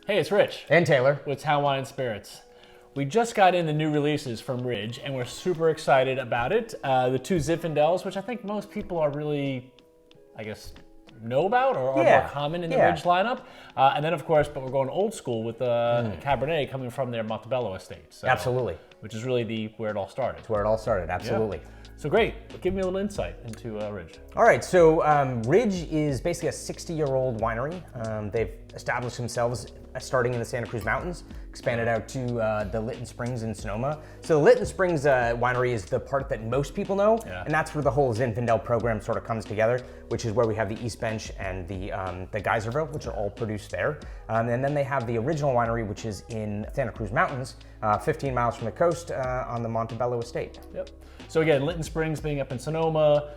Hey, it's Rich. And Taylor. With Town Wine and Spirits. We just got in the new releases from Ridge, and we're super excited about it. The two Zinfandels, which I think most people are really, know about or are more common in the Ridge lineup. And then, of course, but we're going old school with the Cabernet coming from their Monte Bello Estate. So, Absolutely. Which is really where it all started. It's where it all started, absolutely. Yeah. So great. Give me a little insight into Ridge. All right, so Ridge is basically a 60-year-old winery. They've established themselves starting in the Santa Cruz Mountains, expanded out to the Lytton Springs in Sonoma. So the Lytton Springs winery is the part that most people know, and that's where the whole Zinfandel program sort of comes together, which is where we have the East Bench and the Geyserville, which are all produced there. And then they have the original winery, which is in Santa Cruz Mountains, 15 miles from the coast on the Monte Bello Estate. Yep. So again, Lytton Springs being up in Sonoma,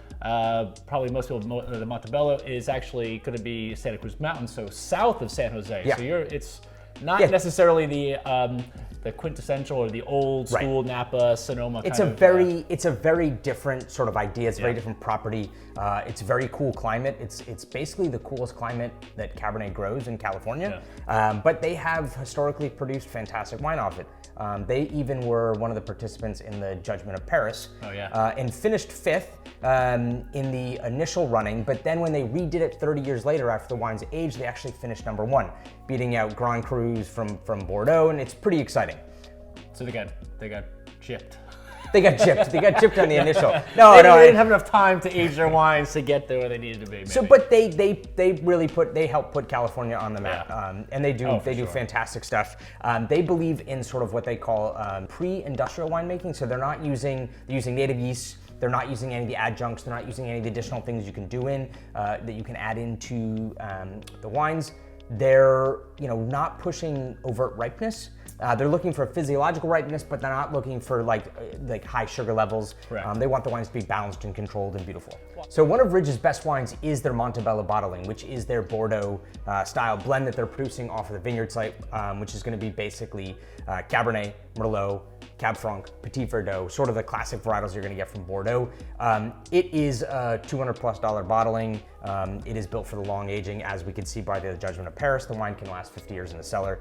probably most people know the Monte Bello is actually going to be Santa Cruz Mountains, so south of San Jose. Yeah. So it's not necessarily the quintessential or the old school Napa, Sonoma it's kind of. It's a very different sort of idea. It's a very different property. It's a very cool climate. It's basically the coolest climate that Cabernet grows in California. Yeah. But they have historically produced fantastic wine off it. They even were one of the participants in the Judgement of Paris. Oh, yeah. And finished fifth in the initial running, but then when they redid it 30 years later after the wine's aged, they actually finished number one, beating out Grand Crus from Bordeaux, and it's pretty exciting. So they got gypped. They got gypped. They got gypped on the initial. They didn't have enough time to age their wines to get there where they needed to be. Maybe. So, but they help put California on the map, and they do fantastic stuff. They believe in sort of what they call pre-industrial winemaking. So they're using native yeast. They're not using any of the adjuncts. They're not using any of the additional things you can do that you can add into the wines. They're not pushing overt ripeness. They're looking for physiological ripeness, but they're not looking for like high sugar levels. They want the wines to be balanced and controlled and beautiful. So one of Ridge's best wines is their Monte Bello bottling, which is their Bordeaux style blend that they're producing off of the Vineyards site, which is going to be basically Cabernet, Merlot, Cab Franc, Petit Verdot, sort of the classic varietals you're going to get from Bordeaux. It is a $200+ bottling. It is built for the long aging, as we can see by the Judgement of Paris. The wine can last 50 years in the cellar.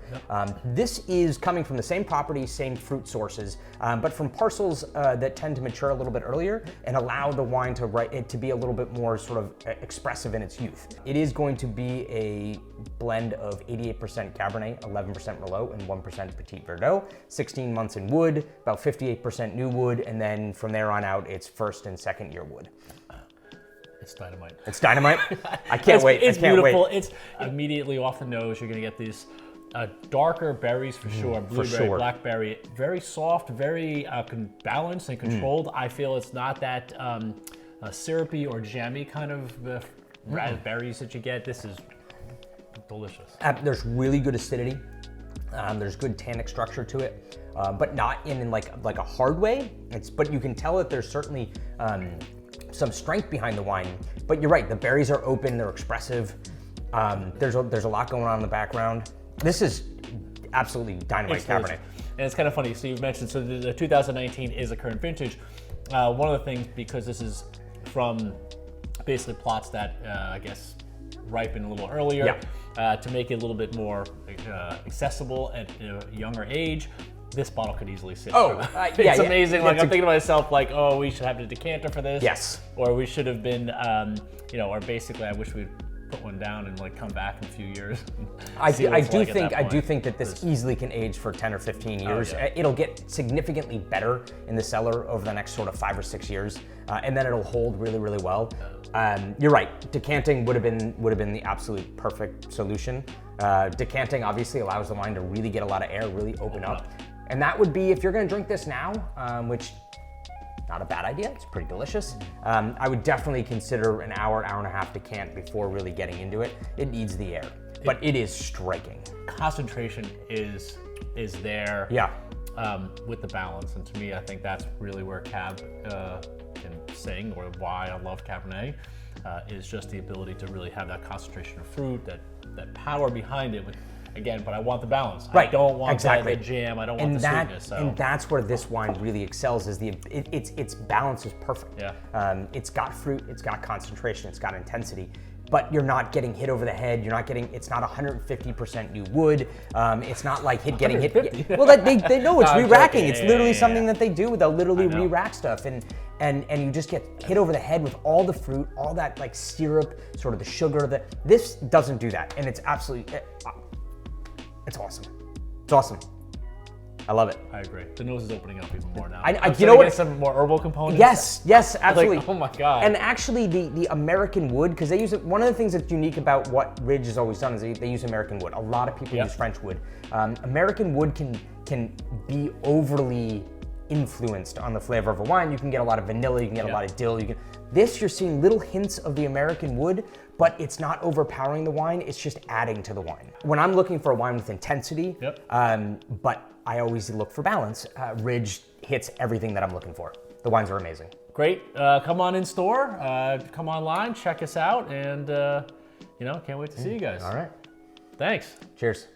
This is coming from the same property, same fruit sources, but from parcels that tend to mature a little bit earlier and allow the wine to be a little bit more sort of expressive in its youth. It is going to be a blend of 88% Cabernet, 11% Merlot, and 1% Petit Verdot, 16 months in wood, about 58% new wood, and then from there on out, it's first and second year wood. It's dynamite. It's dynamite? I can't wait. It's I can't beautiful. Wait. It's immediately off the nose. You're going to get these darker berries for sure. Blueberry, blackberry. Very soft, very balanced and controlled. I feel it's not that syrupy or jammy kind of raspberries that you get. This is delicious. There's really good acidity. There's good tannic structure to it, but not in like a hard way. But you can tell that there's certainly some strength behind the wine. But you're right, the berries are open, they're expressive. There's a lot going on in the background. This is absolutely dynamite Cabernet. And it's kind of funny, so you mentioned, so the 2019 is a current vintage. One of the things, because this is from basically plots that ripen a little earlier, to make it a little bit more accessible at a younger age, this bottle could easily sit. It's amazing. I'm thinking to myself, we should have a decanter for this. Yes. Or we should have been, or basically, I wish we'd put one down and come back in a few years. I do think that this easily can age for 10 or 15 years. It'll get significantly better in the cellar over the next sort of 5 or 6 years, and then it'll hold really, really well. You're right. Decanting would have been the absolute perfect solution. Decanting obviously allows the wine to really get a lot of air, really open up. And that would be, if you're going to drink this now, which not a bad idea, it's pretty delicious. I would definitely consider an hour and a half decant before really getting into it. It needs the air, but it is striking. Concentration is there with the balance. And to me, I think that's really where Cab can sing, or why I love Cabernet, is just the ability to really have that concentration of fruit, that power behind it. Again, but I want the balance. Right. I don't want the jam. I don't want the sweetness. So. And that's where this wine really excels. Is its balance is perfect. Yeah. It's got fruit. It's got concentration. It's got intensity. but you're not getting hit over the head. You're not getting, it's not 150% new wood. It's not like getting hit. Well, they know it's re-racking. It's literally something that they do. They'll literally re-rack stuff. And you just get hit over the head with all the fruit, all that like syrup, sort of the sugar. This doesn't do that. And it's absolutely, it's awesome. It's awesome. I love it. I agree. The nose is opening up even more now. You know what? Some more herbal components. Yes, absolutely. Like, oh my God. And actually, the American wood, because they use it. One of the things that's unique about what Ridge has always done is they use American wood. A lot of people use French wood. American wood can be overly influenced on the flavor of a wine. You can get a lot of vanilla. You can get a lot of dill. This, you're seeing little hints of the American wood, but it's not overpowering the wine. It's just adding to the wine. When I'm looking for a wine with intensity, but I always look for balance, Ridge hits everything that I'm looking for. The wines are amazing. Great. Come on in store. Come online. Check us out. And, can't wait to see you guys. All right. Thanks. Cheers.